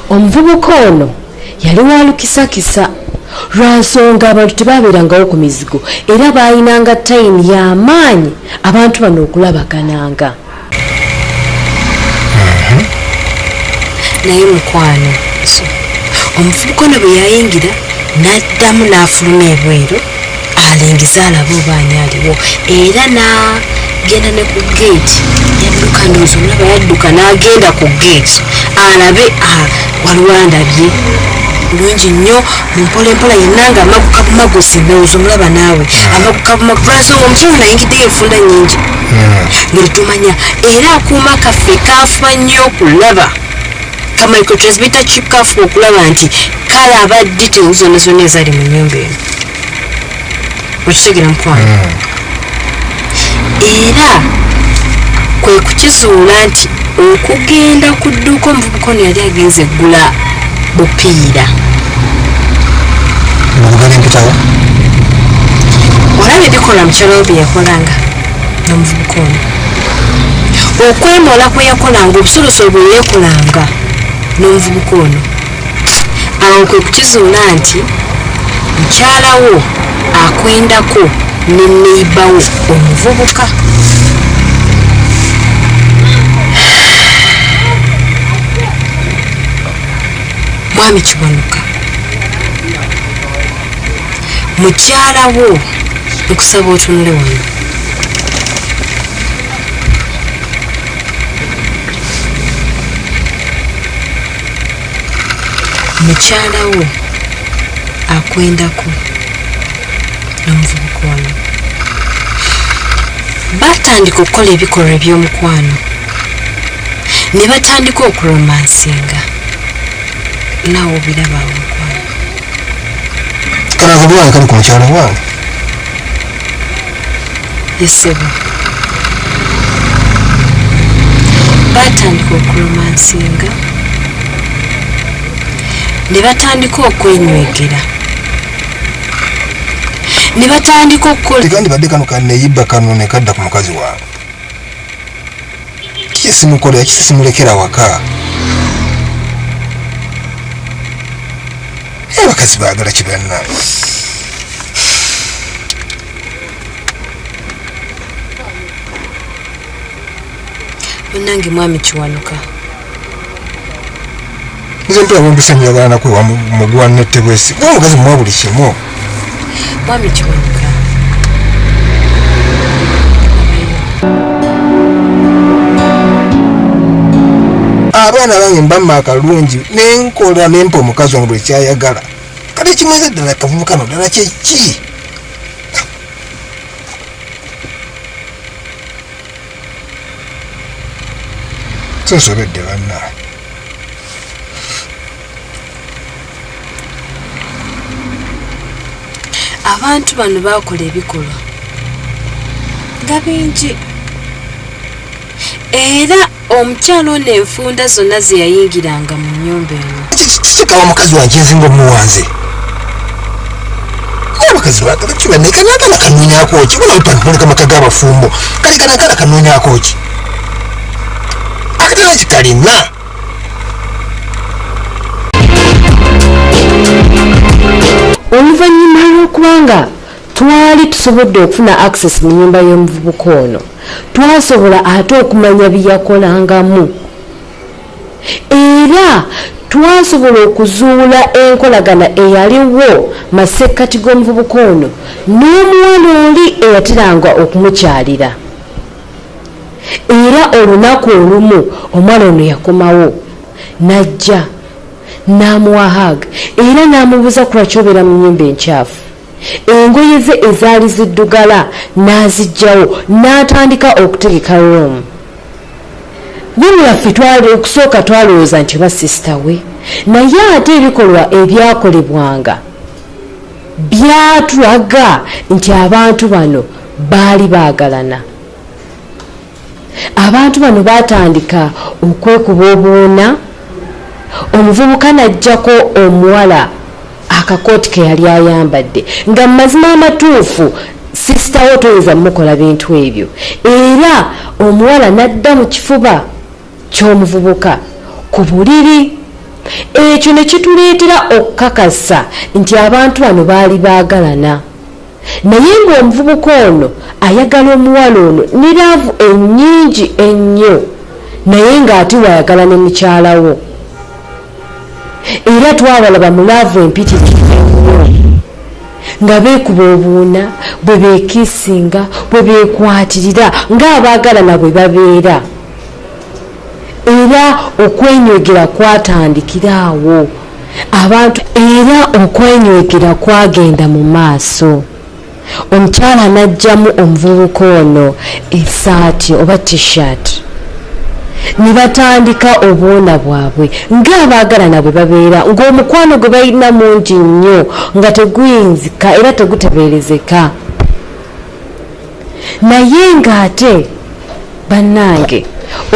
Omuvubuka ono yali walukisakisa lwa nsonga abantu tebabeerangawo ku mizigo era baayinanga tayimu y'amaanyi abantu bano okulabagananga. Naye mukwano omuvubuka ono bwe yayingira n'addamu n'afuluma ebweru alengiza alaba oba ani aliwo era n'agenda ne ku geeti yadduka ndowooza omulaba yadduka n'agenda ku geeti alabe waliwo andabye bulungi nnyo mu mpolampola yenna nga amaguka bumaguzi ndowooza omulaba naawe amaguka bumaguzi lwansonga omukyala nayingiddeyo enfunda nnyingi ngeri tumanya era akuuma kaffe kaafuba nnyo okulaba kamicrotrace bita chip kaafuba okulaba nti kalaba details zonna zonna ezali mu nnyumba eno okitegera mukwano era kwe kukizuula nti okugenda ku dduuka omuvubuka ono yali agenze eggula bupiira olaba ebikola mukyala we bye yakolanga n'omuvubuka ono okwemola kwe yakolanga obusolosolo bwe yeekolanga n'omuvubuka ono awo kwe kukizuula nti mukyala wo akwendako ne neibawo omuvubuka. Mwami Kiwanuka mukyala wo nkusaba otunule wano. Mukyala wo akwendako n'omuvubuka ono batandika okukola ebikolwa eby'omukwano ne batandika okuromansinga naawe obiraba omukwano kalaga bwange kali ku mukyala wange yesebo batandika okuromansinga ne batandika okwenywegera ne batandika okukola tegandi badde kano kaneyibba kano ne kadda ku mukazi wange kisimukola kisimulekera waka abakazi baagala kibanna munange mwami Kiwanuka nze mpula bombisa njagala nakwe mugwa nette bwesi mwa mukazi mwa buli kimu mwami Kiwanuka abaana bange mbamma akalungi nenkola nempa omukazi wange buli kyayagala kati kimweza ddala kavubuka no ddala kyeki sosobedde banna abantu bano bakola ebikolwa nga bingi era omukyala ono enfunda zonna ze yayingiranga mu nnyumba eno kikawa omukazi wange nzinga omuwanze abakazi bagala kibanekanaagala kanoonyako ki bonampanuleka maka g'abafumbo kati kanagala kanoonyako ki akatala kikalina oluvannyuma lw'okubanga twali tusobodde okufuna access mu nnyumba y'omuvubuka ono twasobola ate okumanya bye yakolangamu era twasobola okuzuula enkolagana eyaliwo masekkati g'omuvubuka ono n'omuwala oli eyateranga okumukyalira era olunaku olumu omwana ono yakomawo n'ajja n'amuwa hag era n'amubuuza ku lwaki obeera mu nnyumba enkyafu engoye ze ezaali ziddugala n'aziggyawo n'atandika okutegeka room wabulaffe twali okusooka twalowooza nti oba sisita we naye ate ebikolwa ebyakolebwanga byatulaga nti abantu bano baali baagalana abantu bano baatandika okwekuba obuuna omuvubuka n'ajjako omuwala akakooti ke yali ayambadde nga mazima amatuufu sisita wo toyinza mukola bintu ebyo era omuwala n'adda mu kifuba ky'omuvubuka ku buliri. Ekyo ne kituleetera okukakasa nti abantu bano baali baagalana. Naye ng'omuvubuka ono ayagala omuwala ono ne laavu ennyingi ennyo, naye ng'ate wayagala ne mukyala wo. Era twabalaba mu laavu empitirivu ennyo nga beekuba obuuna, bwe beekiisinga, bwe beekwatirira ng'abaagalana bwe babeera. Era okwenywegera kwatandikira awo abantu, era okwenywegera kwagenda mu maaso. Omukyala n'ajjamu omuvubuka ono essaati oba t-shirt, ne batandika obwona bwabwe ng'abaagalana bwe babeera, ng'omukwano gwe balina mungi nnyo nga teguyinzika era tegutebeerezeka. Naye ng'ate bannange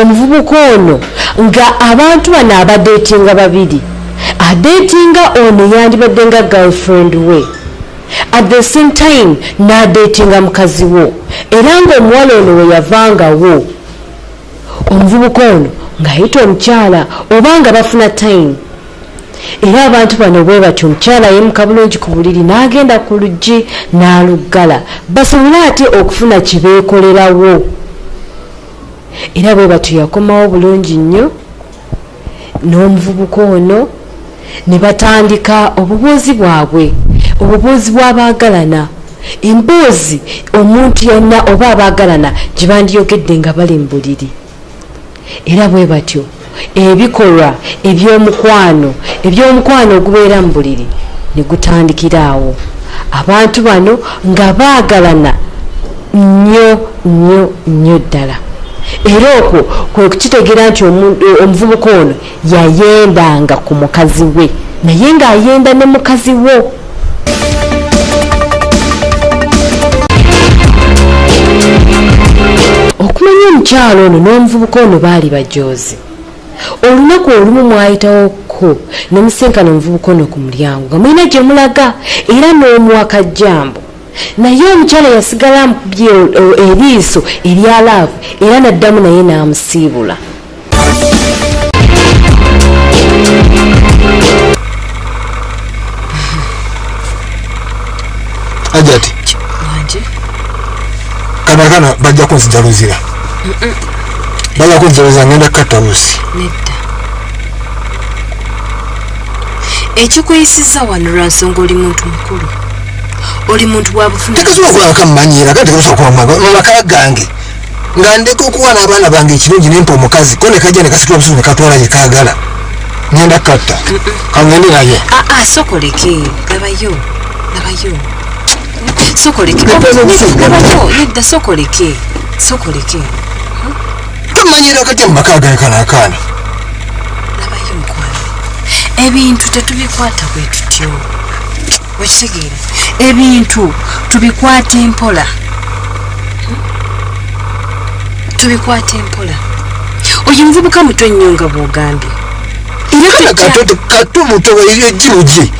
omuvubuka ono nga abantu bano abadeetinga babiri, adeetinga ono yandibadde nga girlfriend we, at the same time n'adeetinga mukazi wo, era ng'omuwala ono we yavangawo omuvubuka ono ng'ayita omukyala oba nga bafuna time. Era abantu bano bwe batyo, omukyala yeemuka bulungi ku buliri n'agenda ku luggi n'aluggala basobole ate okufuna kye beekolerawo. Era bwe batyo yakomawo bulungi nnyo n'omuvubuka ono ne batandika obubuuzi bwabwe, obubuuzi bw'abaagalana, emboozi omuntu yenna oba abaagalana gye bandiyogedde nga bali mu buliri. Era bwe batyo ebikolwa eby'omukwano ogubeera mu buliri ne gutandikira awo, abantu bano nga baagalana nnyo ddala. Era okwo kwe kukitegeera nti omuvubuka ono yayendanga ku mukazi we, naye ng'ayenda ne mukazi wo. Okumanya omukyalo ono n'omuvubuka ono baali bajoozi. Olunaku olumu mwayitawoko ne musenkana omuvubuka ono ku mulyango nga mulina gye mulaga era n'omuwa kajjambo. Naye omukyala yasigala amukubye eriiso erya laavu era n'addamu naye n'amusiibula. Ajati kana bajja kunzijaluzira, bajja kunzijaluzira ngenda katabusi. Nedda ekikuyisisa wano lwa nsonga oli muntu mukulu, oli muntu wa bufuna. Tekasobola kulabaka mumanyira kati tekasobola kuba mu maka gange nga ndeka okuwa n'abaana bange ekirungi nempa omukazi ko ne kajja ne kasitula busubi ne katwala gye kaagala. Ngenda katta kangende naye. Sokoleke labayo sokoleke nedda sokoleke tamanyira kajja mu maka gange kanaakaana. labayo mukwano, ebintu tetubikwata bwe tutyo, wekitegeera, ebintu tubikwata empola, oyo muvubuka muto nnyo nga bw'ogambye. Era kato muto ejjirugi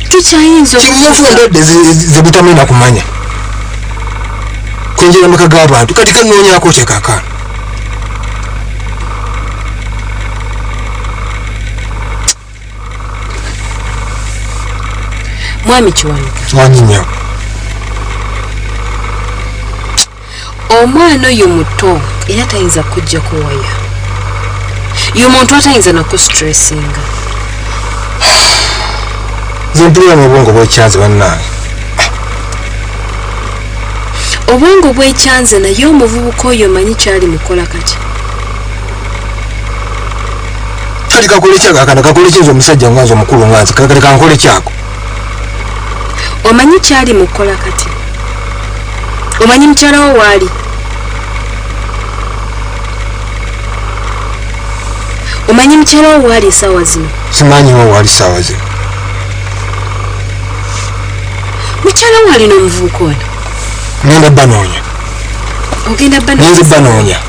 tukyayinza kimufu endwadde zebutamenda kumanya kwenjera maka g'abantu kati kanoonyako kyekakaana. mwami Kiwanuka, wanyinya omwana oyo muto era tayinza kujja kuwaya, y'omuntu atayinza nakusitressinga. zempulira mu bwongo bwekyanze bannange. Obwongo bwekyanze naye omuvubuka oyo manyi kyali mukola kati. Kati kakole kyagakana kakole kyenza omusajja nganze omukulu nganze kakale kankole kyako. Omanyi kyali mukola kati, omanyi mukyala wo waali, omanyi mukyala wo waali essaawa zino. Simanyi wo waali ssaawa zino. Mukyala wo waali n'omuvubuka ono. Ngenda banoonya. Ogenda banoonya. Nzi banoonya.